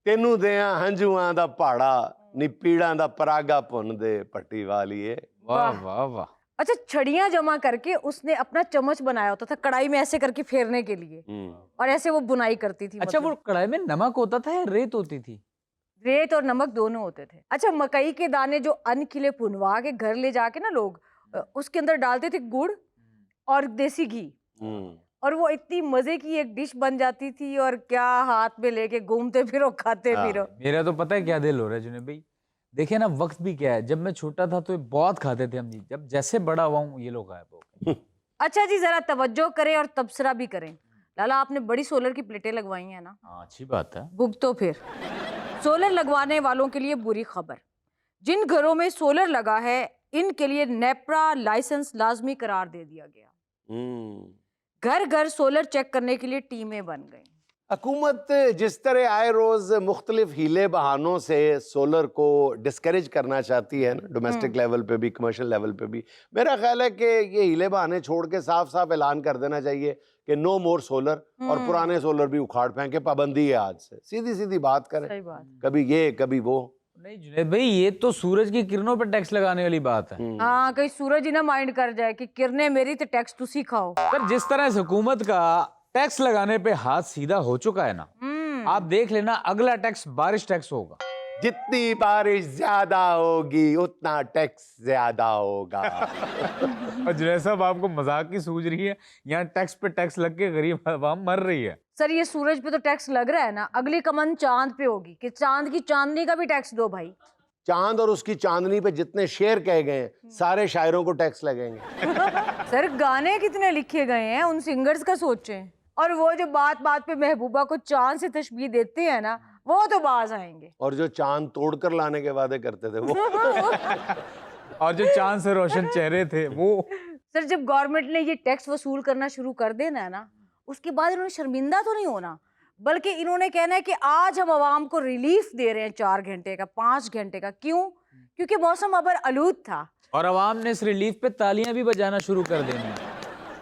तेनू देया हंजुआं दा पहाड़ा, नी पीड़ां दा परागा भुन दे पट्टी वालीए। वाह वाह वाह। अच्छा, छड़ियां जमा करके उसने अपना चम्मच बनाया होता था कढ़ाई में ऐसे करके फेरने के लिए, और ऐसे वो बुनाई करती थी। अच्छा, वो मतलब कढ़ाई में नमक होता था या रेत होती थी? रेत और नमक दोनों होते थे। अच्छा, मकई के दाने जो अनखिले भुनवा के घर ले जाके ना लोग उसके अंदर डालते थे गुड़ और देसी घी, और वो इतनी मजे की एक डिश बन जाती थी, और क्या हाथ में लेके घूमते फिरो, खाते फिरो। मेरा तो पता है क्या दिल हो रहा है जुनेद भाई, देखिए ना वक्त भी क्या है, जब मैं छोटा था तो ये बहुत खाते थे हम जी, जब जैसे बड़ा हुआ हूँ ये लोग गायब हो गए। अच्छा जी, जरा तवज्जो करें और तबसरा भी करें। लाला, आपने बड़ी सोलर की प्लेटें लगवाई हैं ना? हाँ, अच्छी बात है। भुगतो फिर। सोलर लगवाने वालों के लिए बुरी खबर, जिन घरों में सोलर लगा है इनके लिए नेपरा लाइसेंस लाजमी करार दे दिया गया। घर घर सोलर चेक करने के लिए टीमें बन गई। हुकूमत जिस तरह आए रोज मुख्तलिफ हीले बहानों से सोलर को डिस्करेज करना चाहती है ना, डोमेस्टिक लेवल पे भी, कमर्शियल लेवल पे भी, मेरा ख्याल है कि ये हीले बहाने छोड़ के साफ साफ ऐलान कर देना चाहिए कि नो मोर सोलर, और पुराने सोलर भी उखाड़ फेंके, पाबंदी है आज से, सीधी सीधी बात करें। सही बात। कभी ये कभी वो। नहीं जुनैद भाई, ये तो सूरज की किरणों पर टैक्स लगाने वाली बात है। हाँ, कहीं सूरज ही ना माइंड कर जाए कि किरणें मेरी तो टैक्स तुसी खाओ। पर जिस तरह इस हुकूमत का टैक्स लगाने पे हाथ सीधा हो चुका है ना, आप देख लेना अगला टैक्स बारिश टैक्स होगा। जितनी बारिश ज्यादा होगी उतना टैक्स ज्यादा होगा। और जुनैद साहब, आपको मजाक की सूझ रही है? यहाँ टैक्स पे टैक्स लग के गरीब आवाम मर रही है। सर, ये सूरज पे तो टैक्स लग रहा है ना, अगली कमन चांद पे होगी कि चांद की चांदनी का भी टैक्स दो भाई। चांद और उसकी चांदनी पे जितने शेर कहे गए हैं, सारे शायरों को टैक्स लगेंगे। सर, गाने कितने लिखे गए हैं, उन सिंगर्स का सोचें। और वो जो बात बात पे महबूबा को चांद से तशबीह देते हैं ना, वो तो बाज आएंगे। और जो चांद तोड़कर लाने के वादे करते थे वो। और जो चांद से रोशन चेहरे थे वो। सर, जब गवर्नमेंट ने ये टैक्स वसूल करना शुरू कर देना है ना, उसके बाद इन्होंने शर्मिंदा तो नहीं होना, बल्कि इन्होंने कहना है कि आज हम आवाम को रिलीफ दे रहे हैं 4 घंटे का, 5 घंटे का। क्यों? क्योंकि मौसम अबर आलूद था और आवाम ने इस रिलीफ पे तालियां भी बजाना शुरू कर देनी है।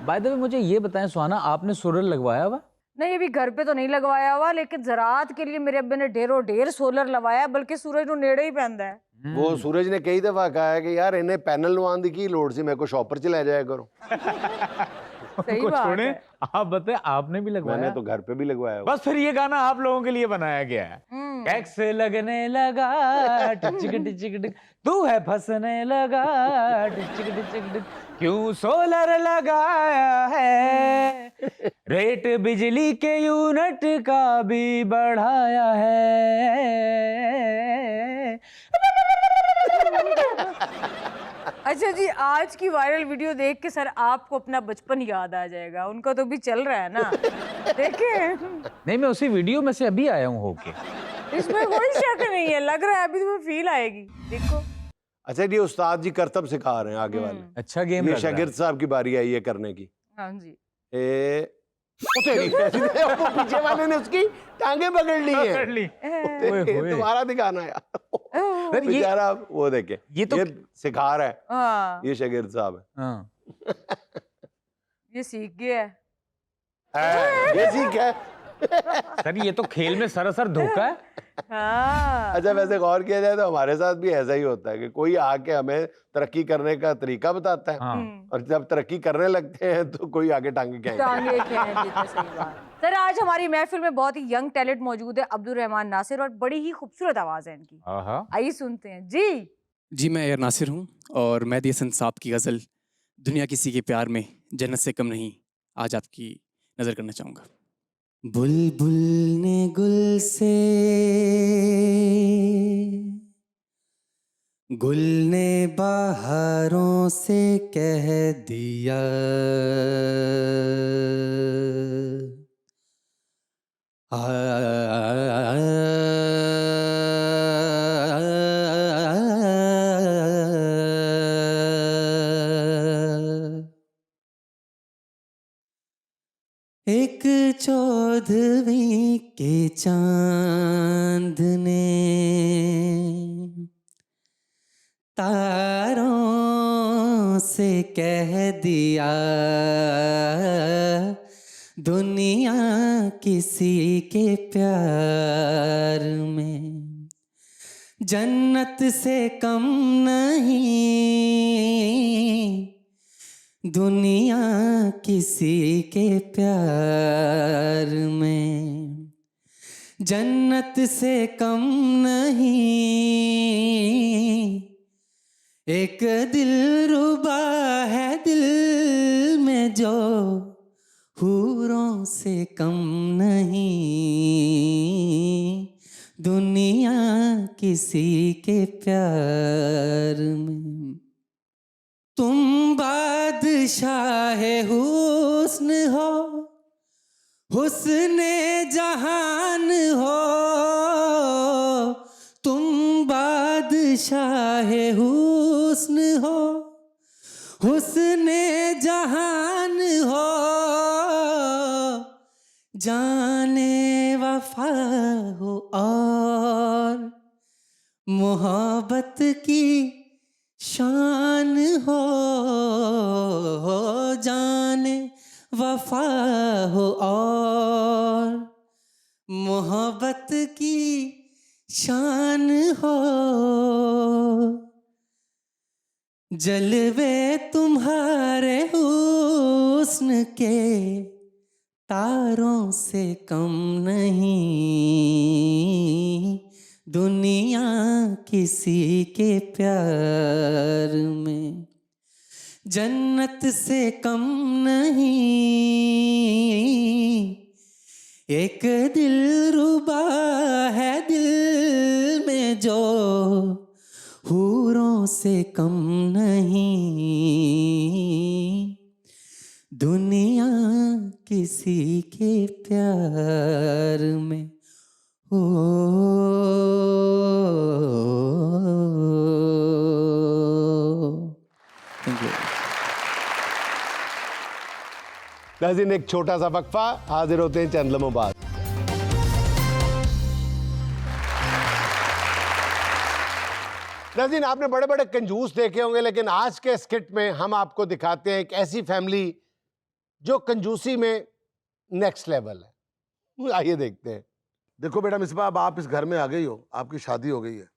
बाय द वे, मुझे ये बताएं सुहाना, आपने सोलर लगवाया हुआ? नहीं, अभी घर पे तो नहीं लगवाया हुआ, लेकिन ज़राअत के लिए मेरे अब्बे ने ढेरों ढेर सोलर लगवाया, बल्कि सूरज नु नेड़े ही पैंदा है। वो सूरज ने कई दफा कहा है कि यार इन्हें पैनल लवान दी की लोड सी, मेरे को शॉपर च ले जाया करो। सही उनको बात छोड़ें, है। आप बताएं, आपने भी लगवाया? मैंने तो घर पे भी लगवाया हुआ। बस फिर ये गाना आप लोगों के लिए बनाया गया है। टैक्स लगने लगा टिचिक टिचिक टिक, तू है फंसने लगा टिचिक टिचिक टिक, क्यों सोलर लगाया है, रेट बिजली के यूनिट का भी बढ़ाया है। अच्छा जी, आज की वायरल वीडियो देख के सर आपको अपना बचपन याद आ जाएगा। उनका तो भी चल रहा है ना, देखें। नहीं, मैं उसी वीडियो में से अभी आया हूँ होके। इसमें कोई शक नहीं है, लग रहा है अभी तुम्हें फील आएगी। देखो। अच्छा, ये उस्ताद जी करतब सिखा रहे हैं आगे वाले। अच्छा गेम ये लग रहा है। शागिर्द साहब की बारी आई है करने की। हाँ जी। ओ तेरी कैसी थे, वो पीछे वाले ने उसकी टांगे पकड़ ली है। कर ली। ओए होए। तुम्हारा दिखाना यार। सर, ये बेचारा वो देखे, ये तो सिखा रहा है, हाँ, ये शागिर्द साहब है। हाँ। ये सीख गया है। ये सीख है। सर, ये तो खेल में सरासर धोखा है। हाँ। अच्छा, वैसे गौर किया जाए तो हमारे साथ भी ऐसा ही होता है कि कोई आके हमें तरक्की करने का तरीका बताता है, हाँ। और जब तरक्की करने लगते हैं तो कोई आगे टांगे खींचता है। टांगे खींच देते, सही बात। सर, आज हमारी महफिल में बहुत ही यंग टैलेंट मौजूद है, अब्दुल रहमान नासिर, और बड़ी ही खूबसूरत आवाज है इनकी। आहा। आइए सुनते हैं जी। जी, मैं एयर नासिर हूँ और मेहदी हसन साहब की गज़ल दुनिया किसी के प्यार में जन्नत से कम नहीं आज आपकी नज़र करना चाहूँगा। बुलबुल ने गुल से, गुल ने बहारों से कह दिया, एक चौदहवीं के चांद ने तारों से कह दिया, दुनिया किसी के प्यार में जन्नत से कम नहीं, दुनिया किसी के प्यार में जन्नत से कम नहीं, एक दिलरुबा है दिल में जो हूरों से कम नहीं, दुनिया किसी के प्यार में। तुम बादशाह हुस्न हो, हुस्ने जहान हो, तुम बादशाह हुस्न हो, हुस्ने जहान हो, जाने वफा हो और मोहब्बत की शान हो, जाने वफा हो और मोहब्बत की शान हो, जलवे तुम्हारे हुस्न के तारों से कम नहीं, दुनिया किसी के प्यार में जन्नत से कम नहीं, एक दिलरुबा है दिल में जो हूरों से कम नहीं, दुनिया किसी के प्यार में हो। Thank you. नाज़रीन, एक छोटा सा वक्फा, हाजिर होते हैं चंद लम्हों बाद। नाज़रीन, आपने बड़े बड़े कंजूस देखे होंगे, लेकिन आज के स्किट में हम आपको दिखाते हैं एक ऐसी फैमिली जो कंजूसी में नेक्स्ट लेवल है। आइए देखते हैं। देखो बेटा मिसबा, अब आप इस घर में आ गई हो, आपकी शादी हो गई है,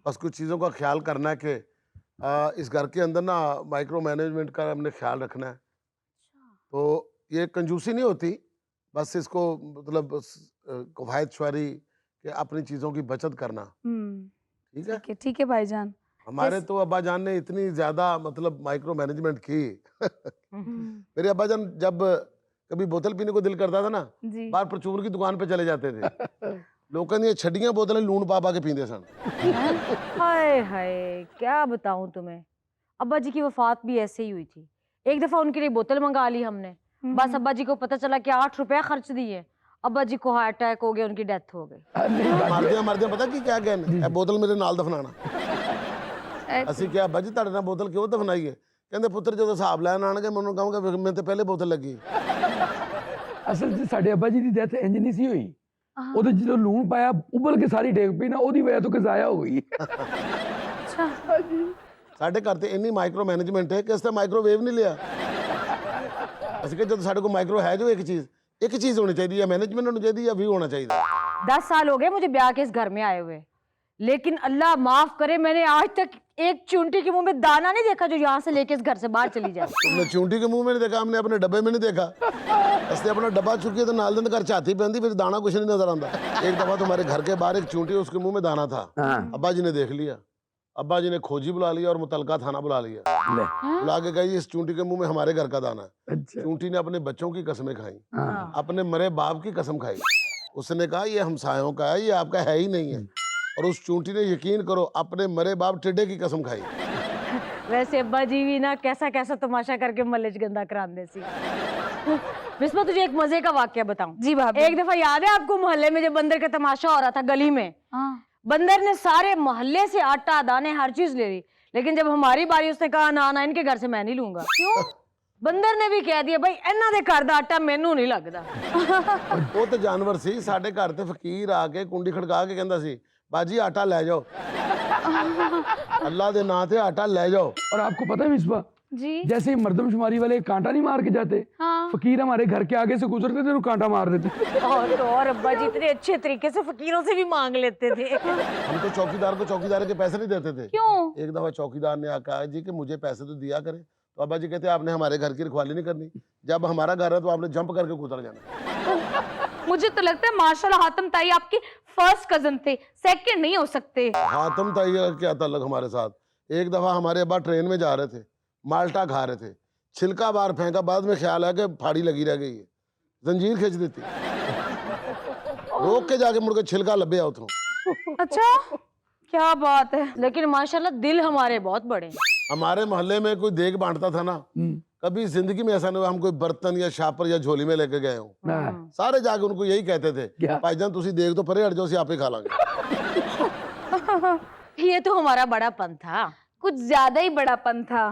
बस कुछ चीज़ों का ख्याल करना है कि इस घर के अंदर ना माइक्रो मैनेजमेंट का हमने ख्याल रखना है। तो ये कंजूसी नहीं होती, बस इसको मतलब कवायद शुआरी के अपनी चीज़ों की बचत करना। ठीक है, ठीक है भाईजान। हमारे तो अब्बा जान ने इतनी ज्यादा मतलब माइक्रो मैनेजमेंट की। मेरे अब्बा जान जब कभी बोतल पीने को दिल करता था ना, जी। बाहर परचून की दुकान पे चले जाते थे। लोगों ने छड़ियां बोतलें लून पा के पींदे सन। हाय हाय, क्या बताऊं तुम्हें, अब्बा जी की वफात भी ऐसे ही हुई थी। एक दफा उनके लिए बोतल मंगा ली हमने, बस अब्बा जी को पता चला कि 8 रुपया खर्च दिए, अब्बा जी को हार्ट अटैक हो गया, उनकी डेथ हो गई। मरदे पता की क्या कहने, बोतल मेरे नाल दफनाना। ਅਸੀਂ ਕਿਹਾ ਅੱਬਾ ਜੀ ਤੁਹਾਡੇ ਨਾਲ ਬੋਤਲ ਕਿਉਂ ਦਫਨਾਈਏ? ਕਹਿੰਦੇ ਪੁੱਤਰ ਜਦੋਂ ਹਿਸਾਬ ਲੈਣ ਆਣਗੇ ਮੈਨੂੰ ਕਹਾਂਗਾ ਮੈਨੂੰ ਤੇ ਪਹਿਲੇ ਬੋਤਲ ਲੱਗੀ। ਅਸਲ 'ਚ ਸਾਡੇ ਅੱਬਾ ਜੀ ਦੀ ਡੈਥ ਇੰਜ ਨਹੀਂ ਸੀ ਹੋਈ, ਉਹਦੇ ਜਦੋਂ ਲੂਣ ਪਾਇਆ ਉਬਲ ਕੇ ਸਾਰੀ ਡੇਗ ਪਈ ਨਾ, ਉਹਦੀ ਵਜ੍ਹਾ ਤੋਂ ਕਿ ਜ਼ਾਇਆ ਹੋ ਗਈ। ਅੱਛਾ, ਸਾਡੇ ਘਰ ਤੇ ਇੰਨੀ ਮਾਈਕਰੋ ਮੈਨੇਜਮੈਂਟ ਹੈ ਕਿ ਅਸੀਂ ਤਾਂ ਮਾਈਕ੍ਰੋਵੇਵ ਨਹੀਂ ਲਿਆ। ਅਸੀਂ ਕਿ ਜਦੋਂ ਸਾਡੇ ਕੋਲ ਮਾਈਕਰੋ ਹੈ ਜੋ ਇੱਕ चीज होनी चाहिए, या मैनेजमेंट होनी चाहिए या व्यू होना चाहिए। 10 साल हो गए मुझे ब्याह के इस घर में आए हुए, लेकिन अल्लाह माफ करे मैंने आज तक एक चूंटी के मुंह में दाना नहीं देखा जो यहाँ से लेके इस घर से बाहर चली जाए। तुमने चूंटी के मुंह में नहीं देखा, हमने अपने डब्बे में नहीं देखा। असली अपना डब्बा चुकी है तो नाल दिन घर चाहती पहनती, फिर दाना कुछ नहीं नजर आता। एक दफा तुम्हारे घर के बाहर एक चूंटी, उसके मुंह में दाना था। अब्बा जी ने देख लिया, अब्बा जी ने खोजी बुला लिया और मुतलका थाना बुला लिया। बुला के कही इस चूंटी के मुंह में हमारे घर का दाना है। चूंटी ने अपने बच्चों की कसमें खाई, अपने मरे बाप की कसम खाई। उसने कहा ये हमसायों का है, ये आपका है ही नहीं है। और उस चूंटी ने यकीन करो अपने मरे बाप टिड्डे की कसम खाई। वैसे अब्बा जी भी ना कैसा कैसा तमाशा करके मलेज गंदा करांदे सी। बिस्मा तुझे एक मजे का वाकया बताऊं? जी भाभी। एक दफा याद है आपको मोहल्ले में जब बंदर का तमाशा हो रहा था गली में, बंदर ने सारे मोहल्ले से आटा दाने हर चीज ले ली, लेकिन जब हमारी बारी उसने कहा ना ना इनके घर से मैं नहीं लूंगा। क्यों? बंदर ने भी कह दिया भाई इन्हां दे घर दा आटा मैनू नहीं लगदा। वो तो जानवर सी, साडे घर ते फकीर आके कुंडी खड़का के कहंदा सी बाजी आटा ले जाओ, अल्लाह दे नाम ते आटा ले जाओ। और आपको पता है मिसबा जी, जैसे ही मर्दमशुमारी वाले कांटा नहीं मार के जाते, फकीर हमारे घर के आगे से गुजरते थे तो कांटा मार देते। और अब्बा जी इतने अच्छे तरीके से फकीरों से भी मांग लेते थे। हम तो चौकीदार को चौकीदार के पैसे नहीं देते थे। क्यों? एक दफा चौकीदार ने कहा जी कि मुझे पैसे तो दिया करें, तो अब्बा जी कहते आपने हमारे घर की रखवाली नहीं करनी, जब हमारा घर है तो आपने जंप करके गुजर जाना। मुझे तो लगता है माशाल्लाह हातिम ताई आपकी फर्स्ट कजन थे, सेकंड नहीं हो सकते। हातिम ताई का क्या ताल्लुक हमारे साथ? एक दफा हमारे अब्बा ट्रेन में जा रहे थे, माल्टा खा रहे थे, छिलका बाहर फेंका, बाद में ख्याल है कि फाड़ी लगी रह गई है, जंजीर खींच देती, रोक के जाके मुड़ के छिलका लबे आओ तुम। अच्छा, क्या बात है। लेकिन माशाल्लाह दिल हमारे बहुत बड़े हैं। हमारे मोहल्ले में कोई देख बांटता था ना, कभी जिंदगी में ऐसा नहीं हुआ हम कोई बर्तन या शापर या झोली में लेके गए हो। सारे जाके उनको यही कहते थे भाईजान तुसी देख तो परे हट जाओ, आप ही खा लांगे। ये तो हमारा बड़ापन था, कुछ ज्यादा ही बड़ापन था।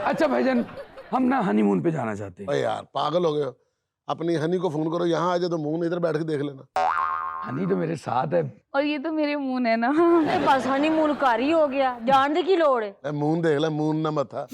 अच्छा भाईजान, हम ना हनीमून पे जाना चाहते हैं। अरे यार पागल हो गए हो, अपनी हनी को फोन करो यहाँ आ जाए तो मुंह में इधर बैठ के देख लेना। हनी तो मेरे साथ है। और ये तो मेरे मुंह है ना। बस हनीमून घर ही हो गया, जानने की लोड़ है। ले मून देख ले, मून ना मथा।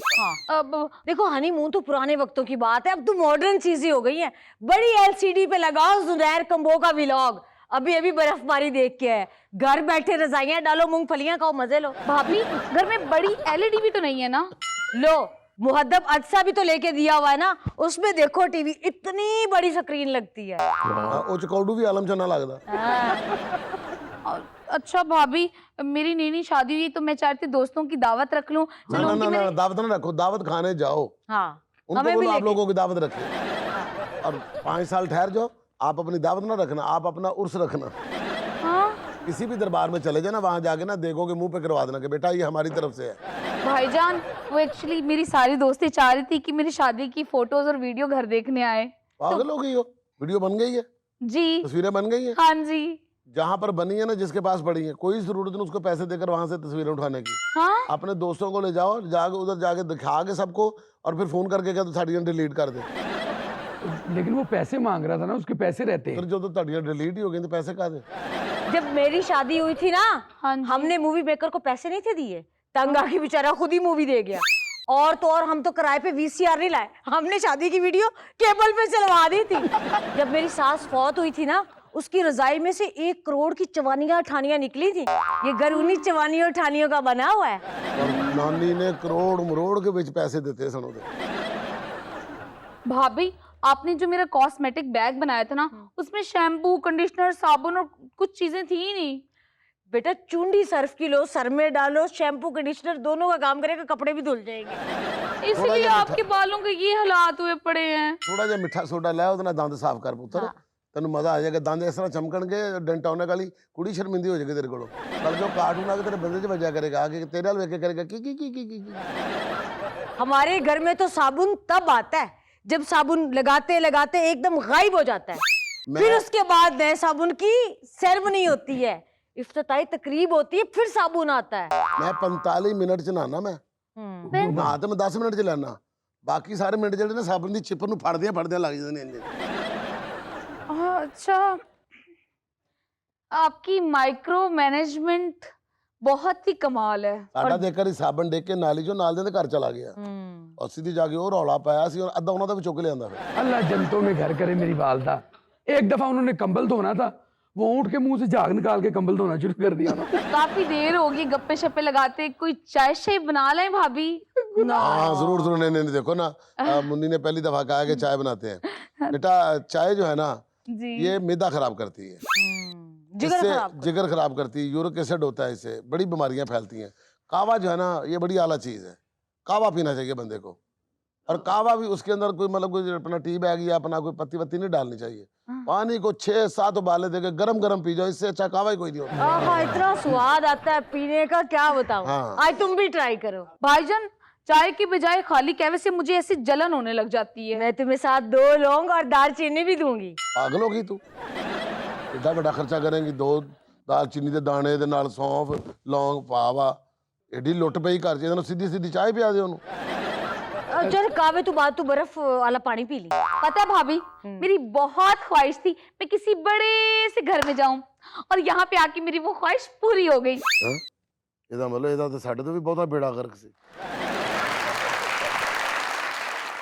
अब देखो हनीमून तो पुराने वक्तों की बात है, अब तो मॉडर्न चीजें हो गई हैं। बड़ी एलसीडी पे लगाओ जुनैर कंबो का व्लॉग, अभी अभी बर्फबारी देख के है, घर बैठे रजाइयां डालो, मूंगफलियां खाओ, मजे लो। भाभी घर में बड़ी एलईडी भी तो नहीं है ना। लो मुहद्दब अज्सा भी तो लेके दिया हुआ है ना, उसमें देखो टीवी, इतनी बड़ी स्क्रीन लगती है। ओ चकौडू भी आलम चना लगदा। अच्छा भाभी, मेरी नई नई शादी हुई तो मैं चाहती दोस्तों की दावत रख लूं। ना चलो ना उनकी ना, मेरे- दावत ना रखो, दावत खाने जाओ। हाँ उनको हमें भी बोलो आप लेके- लोगों की दावत रखे। और 5 साल ठहर जाओ, आप अपनी दावत ना रखना, आप अपना उर्स रखना। हाँ किसी भी दरबार में चले जाना, वहां जाके ना देखोगे मुंह पे करवा देना कि बेटा ये हमारी तरफ से है। भाईजान, वो एक्चुअली मेरी सारी दोस्तें चाह रही थी कि मेरी शादी की फोटोज और वीडियो घर देखने आए। पागल हो गई हो, वीडियो बन गई है, जी तस्वीरें बन गई हैं। हाँ जी। जहां पर बनी है ना, जिसके पास पड़ी है, कोई जरूरत नहीं उसको पैसे देकर वहां से तस्वीरें उठाने की। हाँ अपने दोस्तों को ले जाओ, जाके उधर जाके दिखा के सबको, और फिर फोन करके क्या तो साड़ियां डिलीट कर दे। लेकिन वो पैसे मांग रहा था ना, उसके पैसे रहते फिर हैं। जो तो साड़ियां डिलीट ही हो गई तो पैसे कहाँ दे? जब मेरी शादी हुई थी ना, हाँ जी। हमने मूवी मेकर को पैसे नहीं थे दिए, तंग आके बेचारा खुद ही मूवी दे गया। और तो और हम तो किराए पे वीसीआर नहीं लाए, हमने शादी की वीडियो केबल पे चलवा दी थी। जब मेरी सास फौत हुई थी ना, उसकी रजाई में से 1 करोड़ की चवानियां ठानियां निकली थी। ये घर उन्हीं चवानियों ठानियों का बना हुआ है। और नानी ने करोड़ मरोड़ के बीच पैसे देते सनो दे। भाभी, आपने जो मेरा कॉस्मेटिक बैग बनाया था ना, उसमें शैम्पू, कंडीशनर, साबुन और कुछ चीजें थी ही नहीं। बेटा चुंडी सर्फ की लो, सर में डालो, शैम्पू कंडीशनर दोनों का काम करेगा, कपड़े भी धुल जाएंगे। इसलिए जा आपके बालों के ये हालात हुए पड़े हैं। थोड़ा जिहा मिठा सोडा लै, ਉਹਦੇ ਨਾਲ ਦੰਦ ਸਾਫ਼ ਕਰ ਪੁੱਤਰ, ਤੈਨੂੰ ਮਜ਼ਾ ਆ ਜਾਏਗਾ। ਦੰਦ ਇਸ ਤਰ੍ਹਾਂ ਚਮਕਣਗੇ, ਡੈਂਟੋਨਿਕ ਵਾਲੀ ਕੁੜੀ ਸ਼ਰਮਿੰਦੀ ਹੋ ਜਾਏਗੀ ਤੇਰੇ ਕੋਲੋਂ। ਕੱਲ ਜੋ ਕਾਰਟੂਨ ਆ ਕੇ ਤੇਰੇ ਬੰਦੇ 'ਚ ਵੱਜਿਆ ਕਰੇਗਾ, ਆ ਕੇ ਤੇਰੇ ਵੱਲ ਵੇਖ ਕੇ ਕਰੇਗਾ ਕੀ ਕੀ ਕੀ ਕੀ ਕੀ। हमारे घर में तो साबुन तब आता है जब साबुन लगाते लगाते एकदम गायब हो जाता है, फिर उसके बाद नए साबुन की सेरेमनी होती है, इफ्तिताई तकरीब होती है, फिर साबुन आता है। मैं 45 मिनट च नहाना, मैं नहा तो मैं 10 मिनट च लैना, बाकी सारे मिनट ਜਿਹੜੇ ਨੇ ਸਾਬਣ ਦੀ ਚਿੱਪਰ ਨੂੰ ਫੜਦਿਆਂ ਲੱਗ ਜਾਂਦੇ ਨੇ ਇੰਜ। अच्छा, आपकी माइक्रो मैनेजमेंट बहुत ही कमाल है। ਸਾਡਾ ਦੇਖਰ ਹੀ ਸਾਬਣ ਡੇਕ ਕੇ ਨਾਲੀ ਚੋਂ ਨਾਲ ਦੇ ਘਰ ਚਲਾ ਗਿਆ, और सीधी जाके वो रौला पाया सी, और अद्धा उन्होंने भी चुक लिया फिर। अल्लाह जंतों में घर करे मेरी वालदा। एक दफा उन्होंने कंबल धोना था, वो ऊँट के मुंह से झाग निकाल के कंबल धोना शुरू कर दिया ना। काफी देर होगी गप्पे शप्पे लगाते, कोई चाय शाय बना लें भाभी। हाँ जरूर जरूर, नहीं नहीं देखो ना, मुन्नी ने पहली दफा कहा कि चाय बनाते हैं। बेटा चाय जो है ना, जी ये मैदा खराब करती है, जिगर खराब करती है, यूरिक एसिड होता है, इससे बड़ी बीमारियां फैलती हैं। कावा जो है ना, ये बड़ी आला चीज है, कावा पीना चाहिए बंदे को। और कावा भी उसके अंदर कोई मतलब कोई अपना टी बैग या अपना कोई पत्ती वत्ती नहीं डालनी चाहिए। पानी को 6-7 उबाले देके गरम गरम पी जाओ, इससे अच्छा कावा ही कोई नहीं होता। आहा, इतना स्वाद आता है पीने का, क्या बताऊं। हाँ। आज तुम भी ट्राई करो। भाईजान, चाय की बजाय खाली कहवे से मुझे ऐसी जलन होने लग जाती है। मैं तुम्हें साथ 2 लौंग और दालचीनी भी दूंगी। पागल होगी तू, इतना बड़ा खर्चा करेंगी, 2 दालचीनी के दाने दे नाल सौंफ लौंग पावा, एडी लुट पई कर जे, सीधी सीधी चाय पिया दे ओनू। चल कावे तू बात, तू बर्फ वाला पानी पी ली। पता है भाभी, मेरी बहुत ख्वाहिश थी मैं किसी बड़े से घर में जाऊं, और यहाँ पे आके मेरी वो ख्वाहिश पूरी हो गई। ਇਹਦਾ मतलब ਇਹਦਾ ਤਾਂ ਸਾਡੇ ਤੋਂ ਵੀ ਬਹੁਤਾ ਬੇੜਾ ਗਰਕ ਸੀ।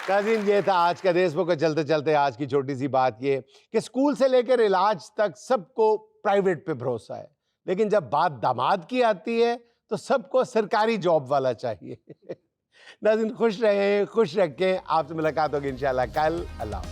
काजिन, ये था आज का देशमुख। चलते चलते आज की छोटी सी बात ये कि स्कूल से लेकर इलाज तक सबको प्राइवेट पे भरोसा है, लेकिन जब बात दामाद की आती है तो सबको सरकारी जॉब वाला चाहिए। नाज़रीन, खुश रहें, खुश रखें। आपसे मुलाकात होगी इंशाल्लाह कल। अल्लाह।